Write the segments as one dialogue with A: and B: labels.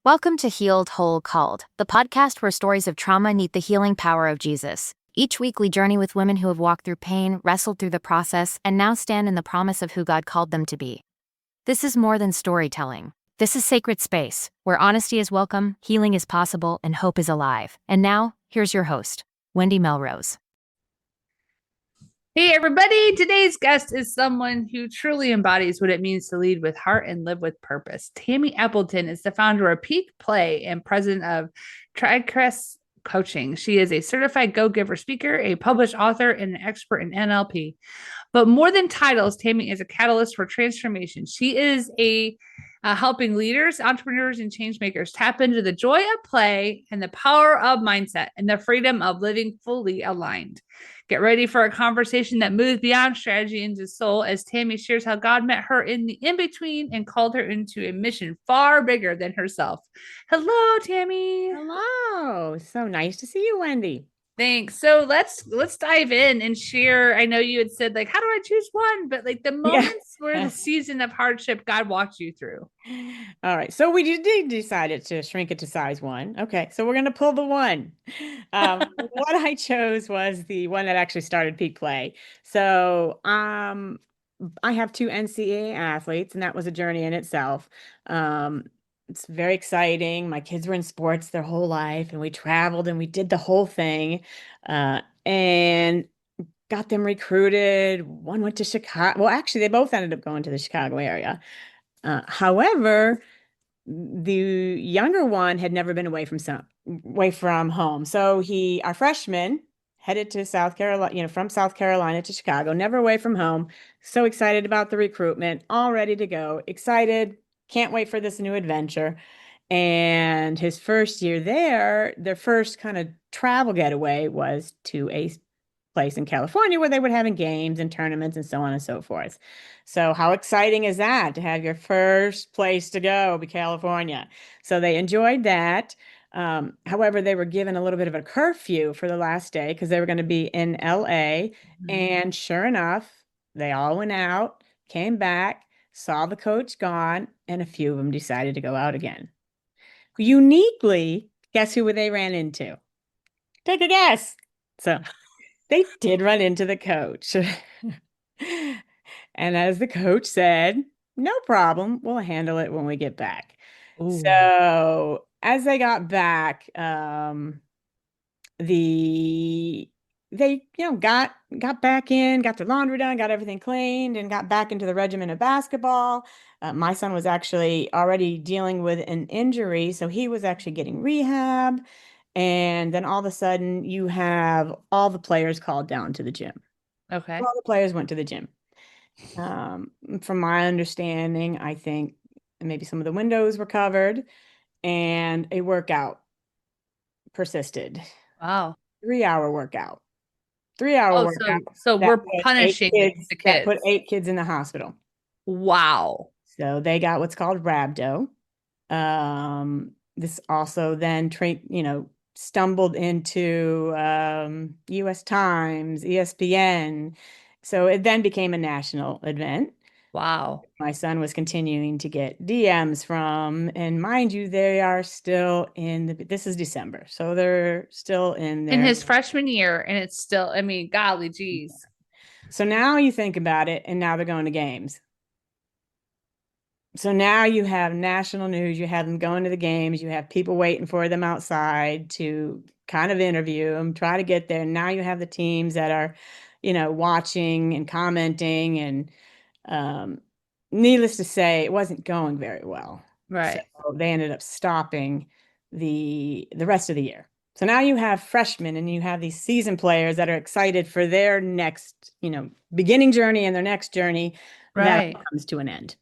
A: Welcome to Healed, Whole, Called, the podcast where stories of trauma meet the healing power of Jesus. Each week, we journey with women who have walked through pain, wrestled through the process, and now stand in the promise of who God called them to be. This is more than storytelling. This is sacred space, where honesty is welcome, healing is possible, and hope is alive. And now, here's your host, Wendy Melrose.
B: Hey, everybody. Today's guest is someone who truly embodies what it means to lead with heart and live with purpose. Tammy Appleton is the founder of Peak Play and president of Tricrest Coaching. She is a certified go-giver speaker, a published author, and an expert in NLP. But more than titles, Tammy is a catalyst for transformation. She is helping leaders, entrepreneurs, and change makers tap into the joy of play and the power of mindset and the freedom of living fully aligned. Get ready for a conversation that moves beyond strategy into soul as Tammy shares how God met her in the in-between and called her into a mission far bigger than herself. Hello, Tammy.
C: Hello. So nice to see you, Wendy.
B: Thanks. So let's dive in and share. I know you had said, like, how do I choose one? But like the moments where the season of hardship God walked you through.
C: All right. So we did decided to shrink it to size one. Okay. So we're going to pull the one. What I chose was the one that actually started Peak Play. So I have two NCAA athletes, and that was a journey in itself. It's very exciting. My kids were in sports their whole life, and we traveled and we did the whole thing, and got them recruited. One went to Chicago. Well, actually, they both ended up going to the Chicago area. However, the younger one had never been away from home. So our freshman, headed to South Carolina, from South Carolina to Chicago, never away from home. So excited about the recruitment, all ready to go. Excited, can't wait for this new adventure. And his first year there, their first kind of travel getaway was to a place in California where they were having games and tournaments and so on and so forth. So how exciting is that to have your first place to go be California? So they enjoyed that. However, they were given a little bit of a curfew for the last day because they were going to be in LA. And sure enough, they all went out, came back, saw the coach gone, and a few of them decided to go out again. Uniquely, guess who they ran into? Take a guess. So they did run into the coach. And as the coach said, no problem, we'll handle it when we get back. Ooh. So as they got back, they got back in, got their laundry done, got everything cleaned, and got back into the regimen of basketball. My son was actually already dealing with an injury, so he was actually getting rehab. And then all of a sudden, you have all the players called down to the gym.
B: Okay.
C: All the players went to the gym. From my understanding, I think maybe some of the windows were covered, and a workout persisted.
B: Wow.
C: 3-hour workout. 3-hour workout.
B: So we're punishing the kids.
C: That put 8 kids in the hospital.
B: Wow.
C: So they got what's called rhabdo. This also then stumbled into US Times, ESPN. So it then became a national event.
B: Wow.
C: My son was continuing to get DMs from, and mind you, they are still this is December. So they're still in
B: his freshman year, and it's still, golly geez.
C: So now you think about it, and now they're going to games. So now you have national news, you have them going to the games, you have people waiting for them outside to kind of interview them, try to get there. Now you have the teams that are, watching and commenting, and needless to say, it wasn't going very well.
B: Right.
C: So they ended up stopping the rest of the year. So now you have freshmen and you have these seasoned players that are excited for their next, beginning journey and their next journey.
B: Right.
C: That comes to an end.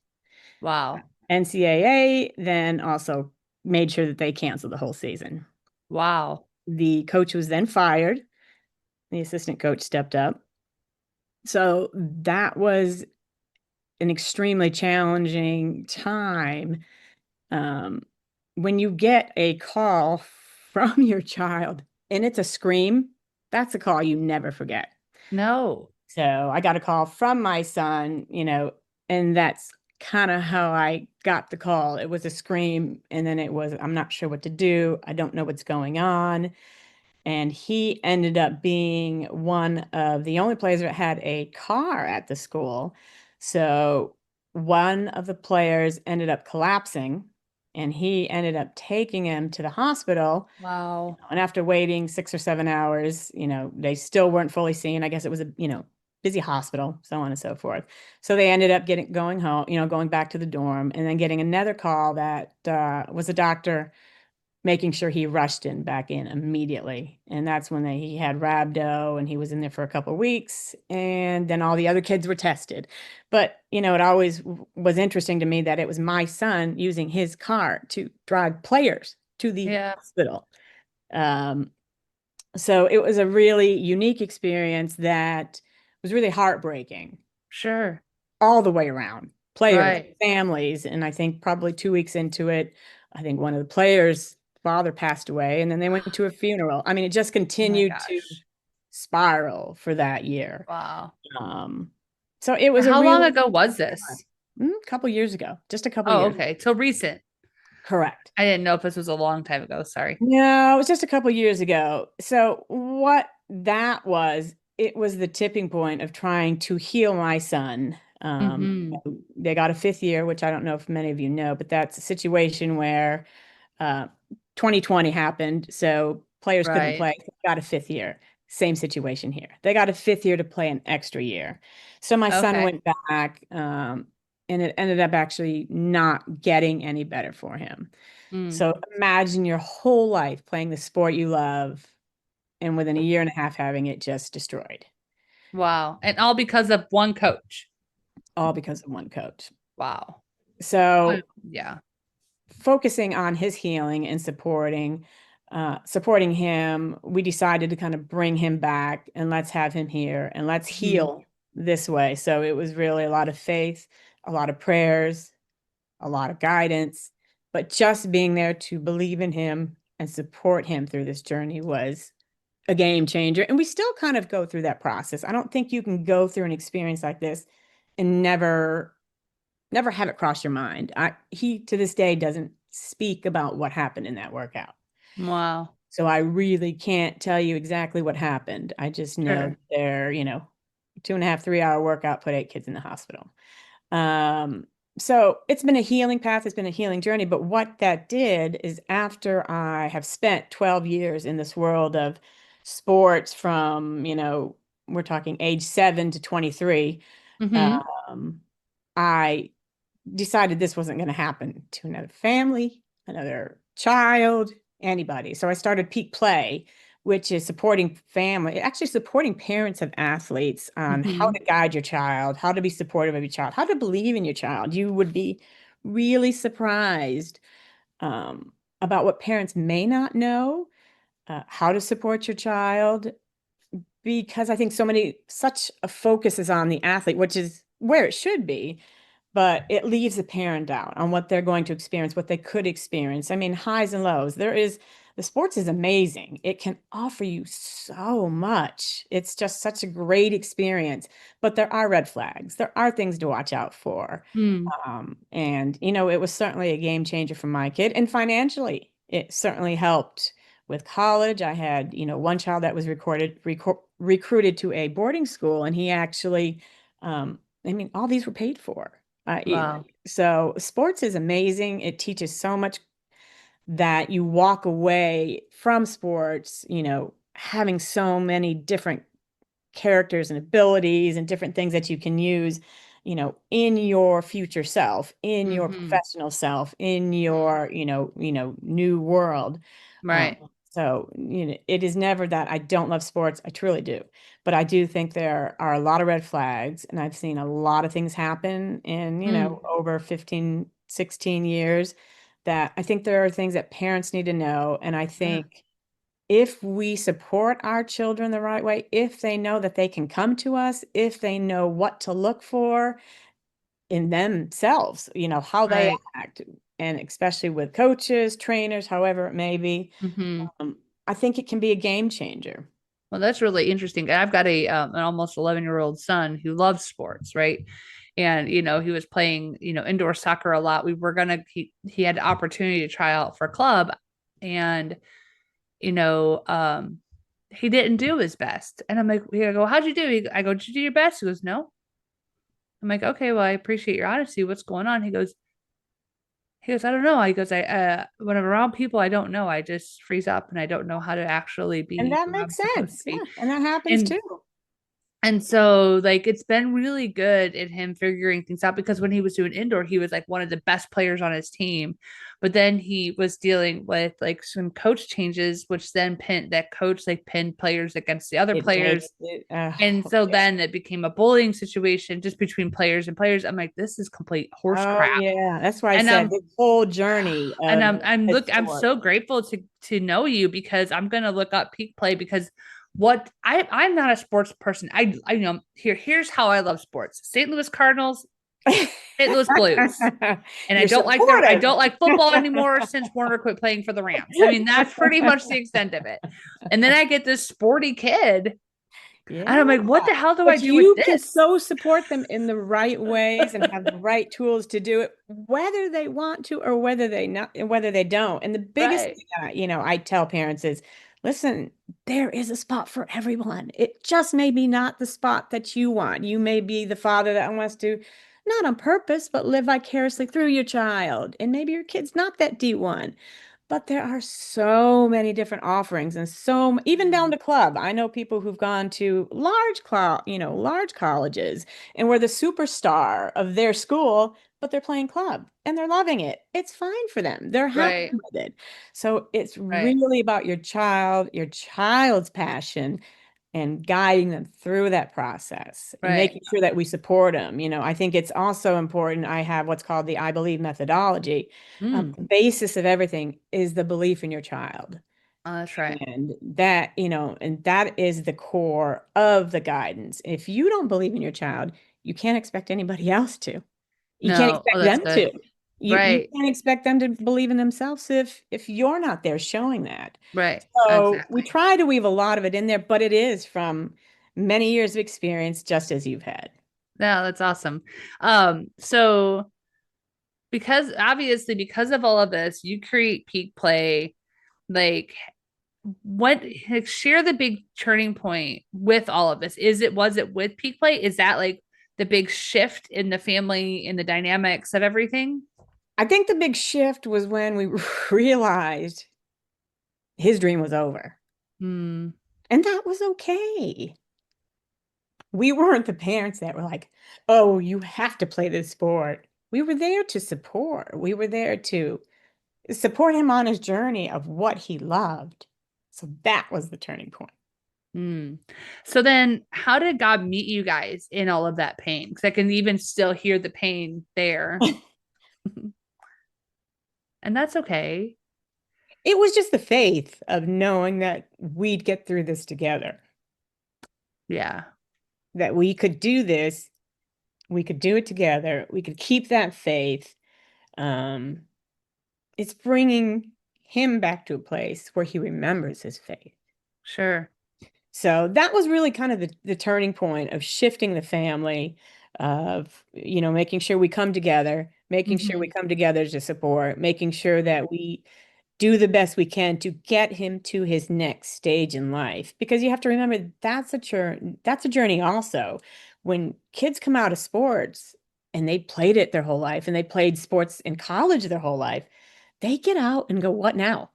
B: Wow.
C: NCAA then also made sure that they canceled the whole season.
B: Wow.
C: The coach was then fired. The assistant coach stepped up. So that was an extremely challenging time. When you get a call from your child and it's a scream, that's a call you never forget.
B: No.
C: So I got a call from my son, and that's kind of how I got the call. It was a scream, and then it was, I'm not sure what to do. I don't know what's going on. And he ended up being one of the only players that had a car at the school. So one of the players ended up collapsing, and he ended up taking him to the hospital.
B: Wow.
C: And after waiting 6 or 7 hours, they still weren't fully seen. I guess it was a, busy hospital, so on and so forth. So they ended up going home, going back to the dorm, and then getting another call that was a doctor making sure he rushed back in immediately. And that's when he had rhabdo, and he was in there for a couple of weeks, and then all the other kids were tested. But, it always was interesting to me that it was my son using his car to drive players to the hospital. So it was a really unique experience that was really heartbreaking.
B: Sure.
C: All the way around. Players,
B: Right.
C: families, and I think probably 2 weeks into it, I think one of the players' father passed away, and then they went to a funeral. I mean, it just
B: Oh my
C: continued to
B: gosh.
C: spiral for that year.
B: Wow.
C: So it was a
B: How long
C: really
B: ago was this?
C: couple years ago, just a couple
B: Oh,
C: years.
B: okay. So recent.
C: Correct.
B: I didn't know if this was a long time ago. Sorry.
C: No, it was just a couple years ago. So what that was, it was the tipping point of trying to heal my son.
B: Mm-hmm.
C: They got a fifth year, which I don't know if many of you know, but that's a situation where 2020 happened, so players couldn't
B: Right.
C: play. They got a fifth year. Same situation here. They got a fifth year to play an extra year. So my son
B: Okay.
C: went back, and it ended up actually not getting any better for him.
B: Mm.
C: So imagine your whole life playing the sport you love, and within a year and a half having it just destroyed,
B: Wow. And all because of one coach.
C: all because of one coach.
B: Wow.
C: So
B: Yeah.
C: focusing on his healing and supporting him, we decided to kind of bring him back, and let's have him here, and let's
B: Mhm.
C: heal this way. So it was really a lot of faith, a lot of prayers, a lot of guidance, but just being there to believe in him and support him through this journey was a game changer. And we still kind of go through that process. I don't think you can go through an experience like this and never have it cross your mind. He to this day doesn't speak about what happened in that workout.
B: Wow.
C: So I really can't tell you exactly what happened. I just know
B: Sure.
C: they're, 2.5, 3 hour workout put 8 kids in the hospital. So it's been a healing path, it's been a healing journey. But what that did is, after I have spent 12 years in this world of sports from, we're talking age 7 to 23,
B: Mm-hmm.
C: um, I decided this wasn't going to happen to another family, another child, anybody. So I started Peak Play, which is supporting family, actually supporting parents of athletes on how
B: Mm-hmm.
C: to guide your child, how to be supportive of your child, how to believe in your child. You would be really surprised about what parents may not know, how to support your child, because I think such a focus is on the athlete, which is where it should be, but it leaves the parent out on what they're going to experience, what they could experience. I mean, highs and lows. The sports is amazing. It can offer you so much. It's just such a great experience, but there are red flags. There are things to watch out for.
B: Mm.
C: And, it was certainly a game changer for my kid. And financially, it certainly helped with college. I had, one child that was recruited to a boarding school, and he actually, all these were paid for.
B: Wow.
C: So sports is amazing. It teaches so much that you walk away from sports, having so many different characters and abilities and different things that you can use, in your future self, in your
B: Mm-hmm.
C: professional self, in your, new world. Um,
B: Right.
C: so, it is never that I don't love sports. I truly do. But I do think there are a lot of red flags, and I've seen a lot of things happen in,
B: Mm.
C: over 15, 16 years, that I think there are things that parents need to know. And I
B: Yeah.
C: think if we support our children the right way, if they know that they can come to us, if they know what to look for in themselves, how they
B: Right.
C: act, and especially with coaches, trainers, however it may be,
B: Mm-hmm.
C: I think it can be a game changer.
B: Well, that's really interesting. I've got an almost 11-year-old son who loves sports, right? and he was playing indoor soccer a lot. He had the opportunity to try out for club, and you know he didn't do his best. And I'm like, I go, how'd you do? I go, did you do your best? He goes, no. I'm like, okay, well, I appreciate your honesty. What's going on? He goes, I don't know. He goes, when I'm around people I don't know, I just freeze up and I don't know how to actually
C: And
B: be
C: that
B: who I'm
C: makes
B: supposed to
C: sense.
B: be.
C: Yeah. And that happens
B: And
C: too.
B: and so like it's been really good in him figuring things out, because when he was doing indoor, he was like one of the best players on his team. But then he was dealing with like some coach changes, which then pinned players against the other
C: It did.
B: players. And so
C: Yeah.
B: then it became a bullying situation just between players and players. I'm like, this is complete horse
C: Oh
B: crap.
C: yeah. That's why I
B: And
C: said this whole journey
B: and
C: of
B: I'm
C: sport.
B: so grateful to know you, because I'm gonna look up peak play, because I'm not a sports person. I here's how I love sports: St. Louis Cardinals, St. Louis Blues. And I
C: You're
B: don't
C: supportive.
B: like football anymore since Warner quit playing for the Rams. I mean, that's pretty much the extent of it. And then I get this sporty kid,
C: Yeah.
B: and I'm like, what the hell do I
C: But
B: do with
C: you can
B: this?
C: so support them in the right ways and have the right tools to do it, whether they want to or whether they don't. And the biggest
B: Right,
C: thing I tell parents is, listen, there is a spot for everyone. It just may be not the spot that you want. You may be the father that wants to, not on purpose, but live vicariously through your child. And maybe your kid's not that D1. But there are so many different offerings and even down to club. I know people who've gone to large colleges and were the superstar of their school, but they're playing club and they're loving it. It's fine for them. They're happy
B: right,
C: with it. So it's
B: right,
C: really about your child's passion and guiding them through that process and
B: right.
C: making sure that we support them. I think it's also important. I have what's called the I believe methodology.
B: Mm.
C: The basis of everything is the belief in your child.
B: Oh, that's right.
C: And that is the core of the guidance. If you don't believe in your child, you can't expect anybody else to. You can't
B: No, oh,
C: expect
B: that's
C: them
B: good.
C: to. You
B: Right,
C: can't expect them to believe in themselves if you're not there showing that.
B: right,
C: So we
B: exactly.
C: try to weave a lot of it in there, but it is from many years of experience, just as you've had.
B: No, that's awesome. So because of all of this, you create peak play. Like, what, like, share the big turning point with all of this. Was it with peak play? Is that like the big shift in the family, in the dynamics of everything?
C: I think the big shift was when we realized his dream was over.
B: Hmm.
C: And that was okay. We weren't the parents that were like, oh, you have to play this sport. We were there to support. We were there to support him on his journey of what he loved. So that was the turning point.
B: Hmm. So then how did God meet you guys in all of that pain? Because I can even still hear the pain there. And that's okay.
C: It was just the faith of knowing that we'd get through this together,
B: Yeah.
C: that we could do this, we could do it together, we could keep that faith. Um, it's bringing him back to a place where he remembers his faith.
B: Sure.
C: So that was really kind of the turning point of shifting the family, of, making sure we come together, making sure we
B: Mhm.
C: come together to support, making sure that we do the best we can to get him to his next stage in life. Because you have to remember that's a journey also. When kids come out of sports and they played it their whole life and they played sports in college their whole life, they get out and go, what now?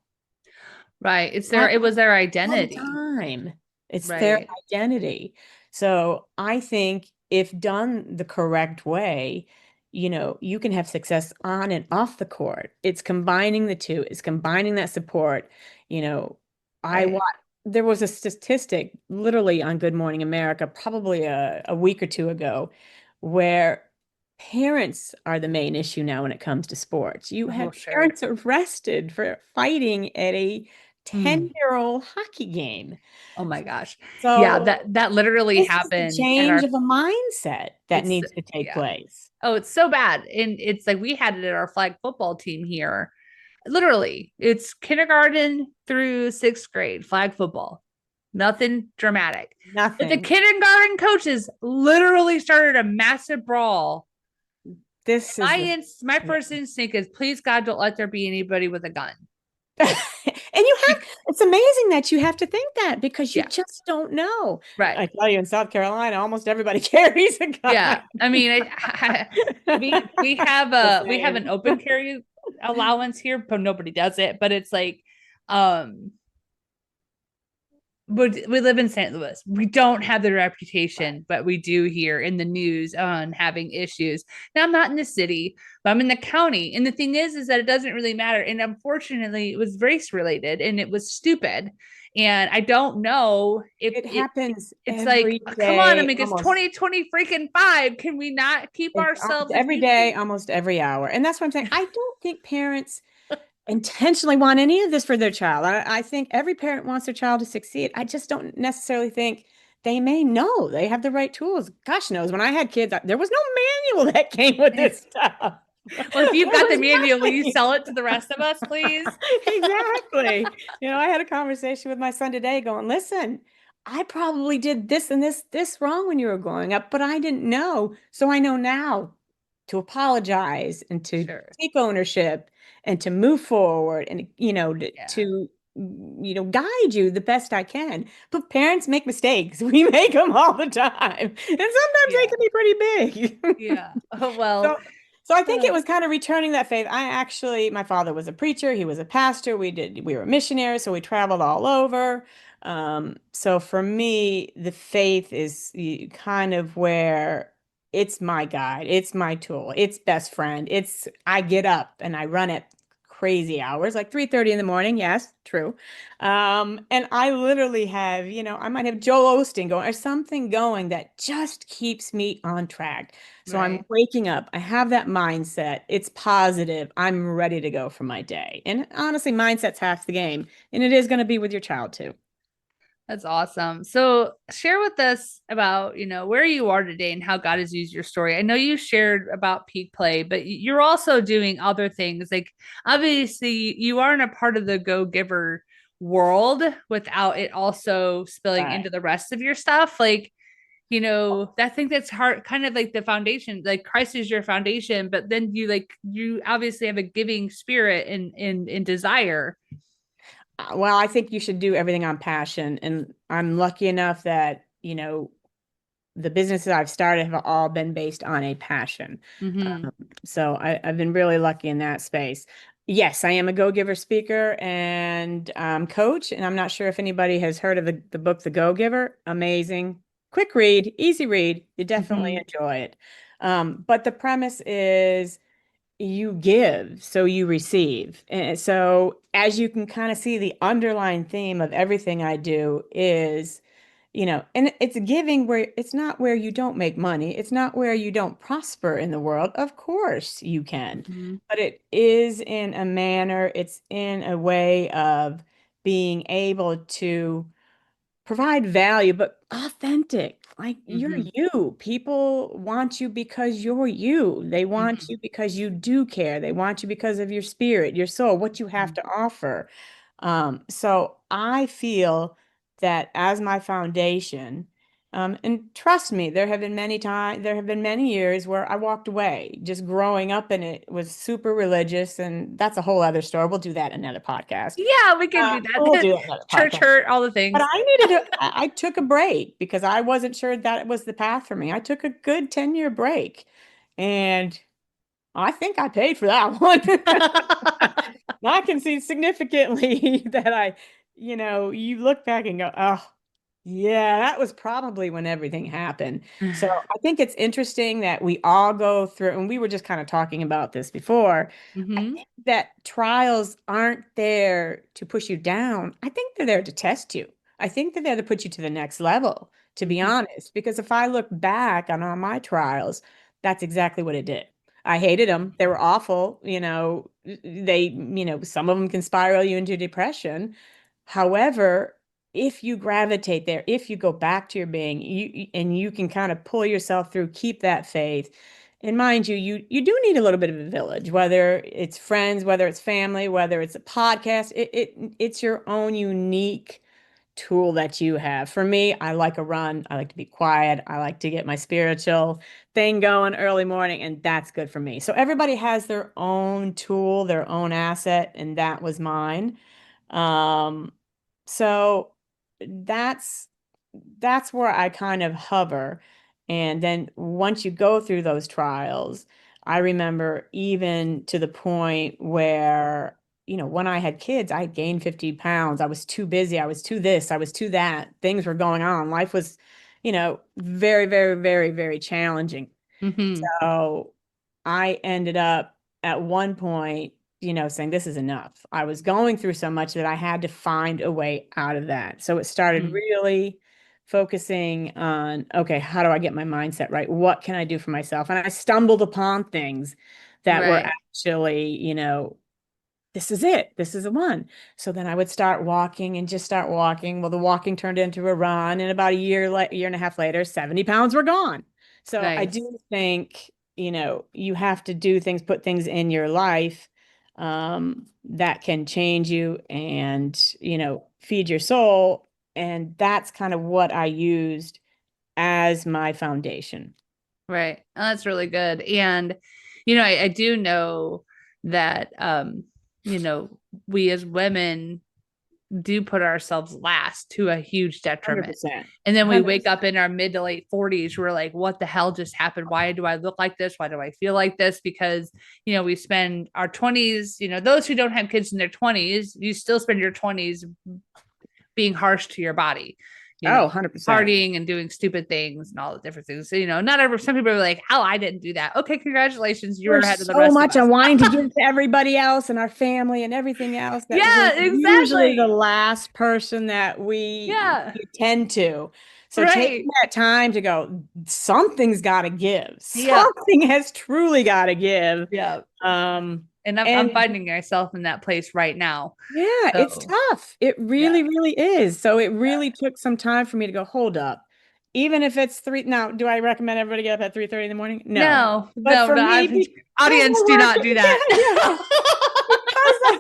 B: Right.
C: That
B: It was their
C: all the
B: identity.
C: time. It's their
B: Right.
C: identity. So I think if done the correct way, you can have success on and off the court. It's combining the two. It's combining that support. You know, I
B: Right.
C: want there was a statistic literally on Good Morning America, probably a week or two ago, where parents are the main issue now when it comes to sports. You
B: Oh,
C: had
B: sure.
C: parents arrested for fighting at a
B: Mm.
C: 10-year-old hockey game.
B: Oh my gosh. Yeah,
C: So
B: that literally
C: this is the
B: happened at
C: change
B: our
C: of a mindset that
B: it's
C: needs to take
B: yeah.
C: place.
B: Oh, it's so bad. And it's like we had it at our flag football team here. Literally, it's kindergarten through sixth grade, flag football. Nothing dramatic. But the
C: Nothing.
B: kindergarten coaches literally started a massive brawl
C: this is the
B: My first instinct is, please God, don't let there be anybody with a gun.
C: and it's amazing that you have to think that because you
B: Yeah.
C: just don't know.
B: Right.
C: I tell you, in South Carolina, almost everybody carries a gun.
B: Yeah. I mean, we have an open carry allowance here, but nobody does it. But it's like, um, but we live in St. Louis. We don't have the reputation, but we do here in the news on having issues. Now, I'm not in the city, but I'm in the county. And the thing is that it doesn't really matter. And unfortunately, it was race related and it was stupid. And I don't know if
C: it happens
B: it's
C: every
B: like, come on, I
C: day,
B: mean, it's
C: almost
B: 2020 freaking five. Can we not keep ourselves
C: every day, almost every hour. And that's what I'm saying. I don't think parents intentionally want any of this for their child. I think every parent wants their child to succeed. I just don't necessarily think they may know they have the right tools. Gosh knows, when I had kids, there was no manual that came with this stuff.
B: Well, if you've got the
C: was
B: manual, will you
C: nothing.
B: sell it to the rest of us, please?
C: Exactly. I had a conversation with my son today going, listen, I probably did this and this wrong when you were growing up, but I didn't know. So I know now to apologize and to
B: Sure.
C: take ownership and to move forward and
B: Yeah.
C: to guide you the best I can. But parents make mistakes. We make them all the time. And sometimes they
B: Yeah.
C: can be pretty big.
B: Yeah. Oh, well.
C: So I think it was kind of returning that faith. My father was a preacher, he was a pastor, we were missionaries, so we traveled all over. So for me, the faith is kind of where it's my guide, it's my tool, it's best friend. I get up and I run at crazy hours, like 3:30 in the morning. Yes, true. And I literally have, I might have Joel Osteen going or something going that just keeps me on track. So I'm
B: Right.
C: waking up, I have that mindset, it's positive, I'm ready to go for my day. And honestly, mindset's half the game, and it is going to be with your child too.
B: That's awesome. So share with us about, where you are today and how God has used your story. I know you shared about peak play, but you're also doing other things. Like obviously you aren't a part of the go-giver world without it also spilling
C: Right.
B: into the rest of your stuff. Like, I think that's hard, kind of like the foundation, like Christ is your foundation, but then you obviously have a giving spirit and desire.
C: Well, I think you should do everything on passion. And I'm lucky enough that, the businesses I've started have all been based on a passion.
B: Mm-hmm.
C: So I've been really lucky in that space. Yes, I am a go-giver speaker and coach. And I'm not sure if anybody has heard of the book, The Go-Giver. Amazing. Quick read, easy read. You definitely
B: Mm-hmm.
C: enjoy it. But the premise is you give, so you receive. And so as you can kind of see, the underlying theme of everything I do is, and it's giving where it's not where you don't make money. It's not where you don't prosper in the world. Of course you can,
B: Mm-hmm.
C: but it is in a manner, it's in a way of being able to provide value, but authentic. Like you're
B: Mm-hmm.
C: you. People want you because you're you. They want
B: Mm-hmm.
C: you because you do care. They want you because of your spirit, your soul, what you have to offer. So I feel that as my foundation, and trust me, there have been many years where I walked away just growing up and it was super religious, and that's a whole other story. We'll do that in another podcast.
B: Yeah, we can do
C: We'll
B: that.
C: do that in another
B: Church
C: podcast.
B: hurt, all the
C: But
B: things.
C: I needed to, I took a break because I wasn't sure that was the path for me. I took a good 10-year break and I think I paid for that one. I can see significantly that you look back and go, oh, yeah, that was probably when everything happened. So I think it's interesting that we all go through, and we were just kind of talking about this before. I
B: Mm-hmm.
C: think that trials aren't there to push you down. I think they're there to test you. I think they're there to put you to the next level, to be
B: Mm-hmm.
C: honest. Because if I look back on all my trials, that's exactly what it did. I hated them. They were awful. Some of them can spiral you into depression. However, if you gravitate there, if you go back to your being, and you can kind of pull yourself through, keep that faith. And mind you, you do need a little bit of a village, whether it's friends, whether it's family, whether it's a podcast. It's your own unique tool that you have. For me, I like a run. I like to be quiet. I like to get my spiritual thing going early morning, and that's good for me. So everybody has their own tool, their own asset, and that was mine. Um, so that's that's where I kind of hover. And then once you go through those trials, I remember even to the point where, when I had kids, I gained 50 pounds. I was too busy. I was too this. I was too that. Things were going on. Life was, very, very, very, very challenging.
B: Mm-hmm.
C: So I ended up at one point, saying this is enough. I was going through so much that I had to find a way out of that. So it started
B: Mm-hmm.
C: really focusing on, okay, how do I get my mindset right? What can I do for myself? And I stumbled upon things that were
B: Right.
C: actually, this is it. This is the one. So then I would start walking and just start walking. Well, the walking turned into a run, and about a year and a half later, 70 pounds were gone. So I
B: Nice.
C: do think, you have to do things, put things in your life that can change you and, feed your soul. And that's kind of what I used as my foundation.
B: Right. Oh, that's really good. And, I do know that, you know, we as women do put ourselves last to a huge detriment.
C: 100%.
B: And then we wake
C: 100%.
B: up in our mid to late 40s. We're like, what the hell just happened? Why do I look like this? Why do I feel like this? Because, we spend our 20s, those who don't have kids in their 20s, you still spend your 20s being harsh to your body,
C: Oh, 100%.
B: partying and doing stupid things and all the different things. So, not ever, some people are like, oh, I didn't do that. Okay, congratulations. You were
C: There's
B: ahead of the
C: so
B: rest of
C: much
B: us.
C: I'm wanting to give to everybody else and our family and everything else that we're
B: Yeah,
C: usually the
B: exactly.
C: last person that
B: Yeah,
C: we tend to. So taking
B: right.
C: that time to go, something's got to give.
B: Yep.
C: Something has truly got to give.
B: Yeah.
C: Um,
B: And I'm
C: and
B: finding myself in that place right now.
C: yeah, it's
B: So,
C: tough. It
B: yeah.
C: really, really is. So it
B: Yeah.
C: really took some time for me to go, hold up. Even if it's three, now, do I recommend everybody get up at 3:30 in the morning? No.
B: No,
C: But
B: no,
C: for
B: no.
C: me, because
B: Audience,
C: I
B: do
C: work,
B: not do that.
C: yeah,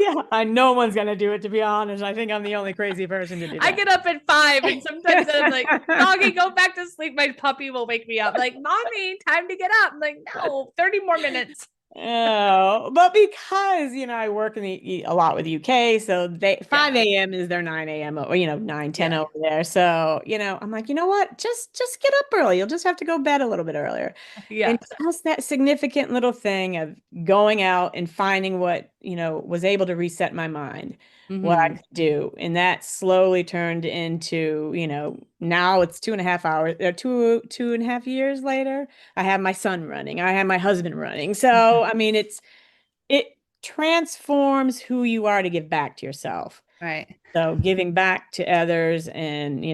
C: yeah. Because no one's gonna do it, to be honest. I think I'm the only crazy person to do
B: I
C: that.
B: get up at 5, and sometimes I'm like, doggy, go back to sleep. My puppy will wake me up. Like, mommy, time to get up. I'm like, no, 30 more minutes.
C: Oh, but because I work in a lot with UK, so they
B: Yeah.
C: 5 a.m. is their 9 a.m. or 9, 10
B: Yeah.
C: over there. So, I'm like, you know what? Just get up early. You'll just have to go bed a little bit earlier. And
B: Yeah.
C: just that significant little thing of going out and finding what, was able to reset my mind, what I
B: Mm-hmm.
C: could do. And that slowly turned into, now it's 2.5 hours or 2.5 years later. I have my son running. I have my husband running. So, I mean, it transforms who you are to give back to yourself.
B: Right.
C: So, giving back to others and,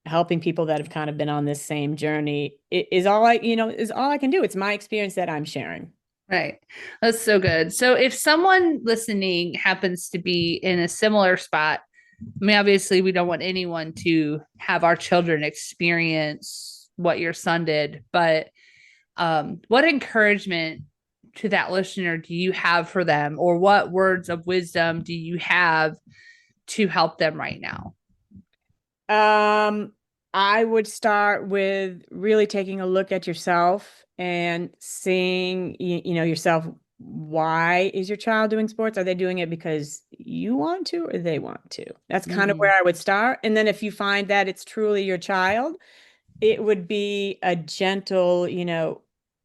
C: helping people that have kind of been on this same journey is all I can do. It's my experience that I'm sharing.
B: Right. That's so good. So if someone listening happens to be in a similar spot, I mean, obviously we don't want anyone to have our children experience what your son did, but what encouragement to that listener do you have for them, or what words of wisdom do you have to help them right now?
C: Um, I would start with really taking a look at yourself and seeing, yourself. Why is your child doing sports? Are they doing it because you want to or they want to? That's kind of
B: Mm-hmm.
C: where I would start. And then if you find that it's truly your child, it would be a gentle,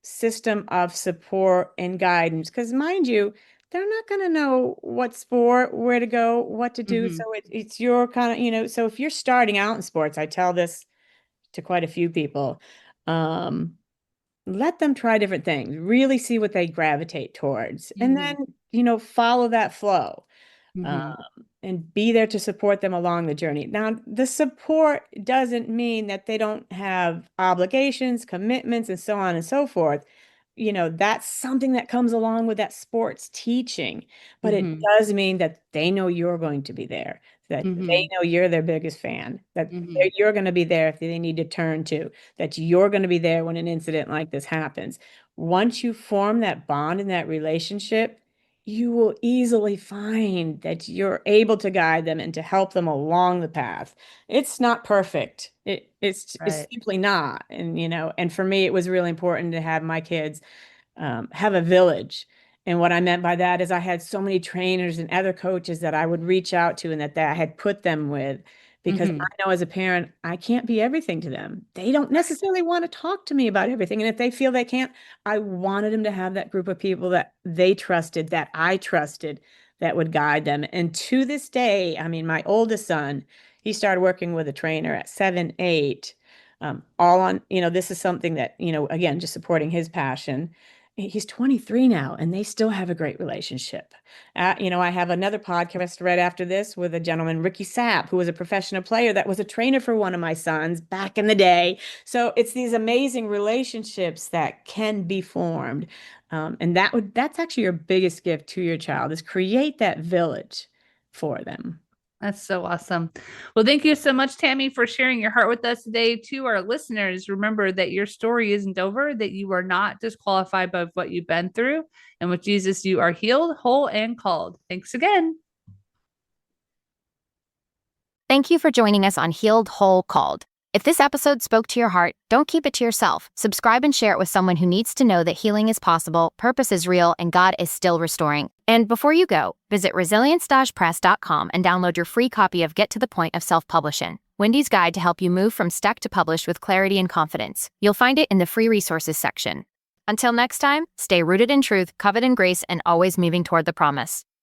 C: system of support and guidance. Because mind you, they're not going to know what sport, where to go, what to do.
B: Mm-hmm.
C: So it's your kind of, so if you're starting out in sports, I tell this to quite a few people, um, let them try different things, really see what they gravitate towards, and
B: Mm-hmm.
C: then, follow that flow um,
B: Mm-hmm.
C: and be there to support them along the journey. Now, the support doesn't mean that they don't have obligations, commitments, and so on and so forth. That's something that comes along with that sports teaching, but it
B: Mm-hmm.
C: does mean that they know you're going to be there, that
B: Mm-hmm.
C: they know you're their biggest fan, that
B: Mm-hmm.
C: you're going to be there if they need to turn to, that you're going to be there when an incident like this happens. Once you form that bond in that relationship, you will easily find that you're able to guide them and to help them along the path. It's not perfect. It's
B: Right.
C: simply not. And, and for me, it was really important to have my kids have a village. And what I meant by that is I had so many trainers and other coaches that I would reach out to and that I had put them with, because
B: Mhm.
C: I know as a parent, I can't be everything to them. They don't necessarily want to talk to me about everything. And if they feel they can't, I wanted them to have that group of people that they trusted, that I trusted, that would guide them. And to this day, I mean, my oldest son, he started working with a trainer at 7, 8, all on, this is something that, again, just supporting his passion. He's 23 now, and they still have a great relationship. I have another podcast right after this with a gentleman, Ricky Sapp, who was a professional player that was a trainer for one of my sons back in the day. So it's these amazing relationships that can be formed. And that's actually your biggest gift to your child, is create that village for them.
B: That's so awesome. Well, thank you so much, Tammy, for sharing your heart with us today. To our listeners, remember that your story isn't over, that you are not disqualified by what you've been through. And with Jesus, you are healed, whole, and called. Thanks again.
A: Thank you for joining us on Healed, Whole, Called. If this episode spoke to your heart, don't keep it to yourself. Subscribe and share it with someone who needs to know that healing is possible, purpose is real, and God is still restoring. And before you go, visit resilience-press.com and download your free copy of Get to the Point of Self-Publishing, Wendy's guide to help you move from stuck to published with clarity and confidence. You'll find it in the free resources section. Until next time, stay rooted in truth, covered in grace, and always moving toward the promise.